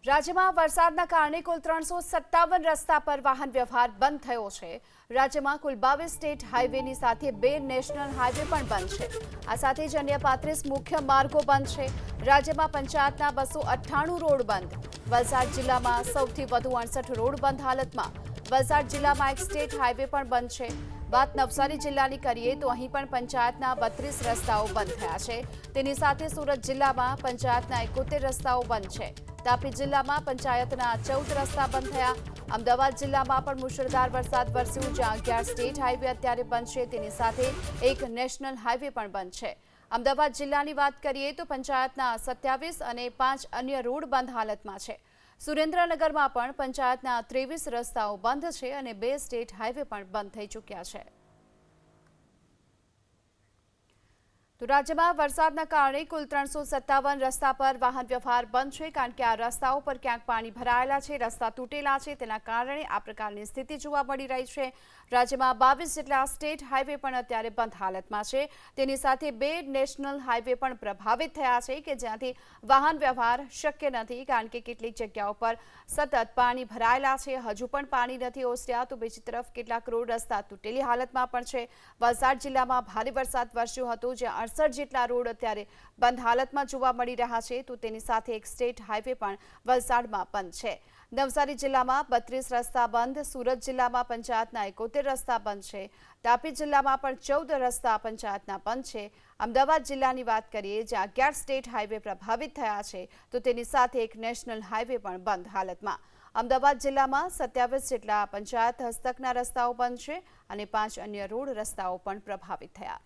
રાજ્યમાં વરસાદના કારણે કુલ 357 રસ્તા પર વાહન વ્યવહાર બંધ થયો છે। રાજ્યમાં કુલ 22 સ્ટેટ હાઈવેની સાથે 2 નેશનલ હાઈવે પણ બંધ છે। આ સાથે જ અન્ય 35 મુખ્ય માર્ગો બંધ છે। રાજ્યમાં પંચાયતના 298 રોડ બંધ। વલસાડ જિલ્લામાં સૌથી વધુ 68 રોડ બંધ હાલતમાં। વલસાડ જિલ્લામાં એક સ્ટેટ હાઈવે પણ બંધ છે। વાત નવસારી જિલ્લાની કરીએ તો અહીં પણ પંચાયતના 32 રસ્તાઓ બંધ થયા છે। તેની સાથે સુરત જિલ્લામાં પંચાયતના 71 રસ્તાઓ બંધ છે। તાપી જિલ્લામાં પંચાયતના 14 રસ્તા બંધ થયા। અમદાવાદ જિલ્લામાં પણ મુશળધાર વરસાદ વરસ્યો, જ્યાં 11 સ્ટેટ હાઈવે અત્યારે બંધ છે। તેની સાથે એક નેશનલ હાઈવે પણ બંધ છે। અમદાવાદ જિલ્લાની વાત કરીએ તો પંચાયતના 27 અને 5 અન્ય રોડ બંધ હાલતમાં છે। સુરેન્દ્રનગરમાં પણ પંચાયતના 23 રસ્તાઓ બંધ છે અને 2 સ્ટેટ હાઈવે પણ બંધ થઈ ચૂક્યા છે। તો રાજ્યમાં વરસાદના કારણે કુલ 357 રસ્તા પર વાહન વ્યવહાર બંધ છે, કારણ કે આ રસ્તાઓ પર ક્યાંક પાણી ભરાયેલા છે, રસ્તા તૂટેલા છે। તેના કારણે આ પ્રકારની સ્થિતિ જોવા મળી રહી છે। રાજ્યમાં 22 જેટલા સ્ટેટ હાઈવે પણ અત્યારે બંધ હાલતમાં છે। તેની સાથે 2 નેશનલ હાઈવે પણ પ્રભાવિત થયા છે, કે જ્યાંથી વાહન વ્યવહાર શક્ય નથી, કારણ કે કેટલીક જગ્યાઓ પર સતત પાણી ભરાયેલા છે। હજુ પણ પાણી નથી ઓસર્યા, તો બીજી તરફ કેટલાક રોડ રસ્તા તૂટેલી હાલતમાં પણ છે। વલસાડ જિલ્લામાં ભારે વરસાદ વરસ્યો હતો, જ્યાં 68 જેટલા રોડ અત્યારે બંધ હાલતમાં જોવા મળી રહ્યા છે। તો તેની સાથે એક સ્ટેટ હાઈવે પણ વલસાડમાં બંધ છે। નવસારી જિલ્લામાં 32 રસ્તા બંધ। સુરત જિલ્લામાં પંચાયતના 71 રસ્તા બંધ છે। તાપી જિલ્લામાં પણ 14 રસ્તા પંચાયતના બંધ છે। અમદાવાદ જિલ્લાની વાત કરીએ, જ્યાં 11 સ્ટેટ હાઈવે પ્રભાવિત થયા છે, તો તેની સાથે એક નેશનલ હાઈવે પણ બંધ હાલતમાં। અમદાવાદ જિલ્લામાં 27 જેટલા પંચાયત હસ્તકના રસ્તાઓ બંધ છે અને 5 અન્ય રોડ રસ્તાઓ પણ પ્રભાવિત થયા।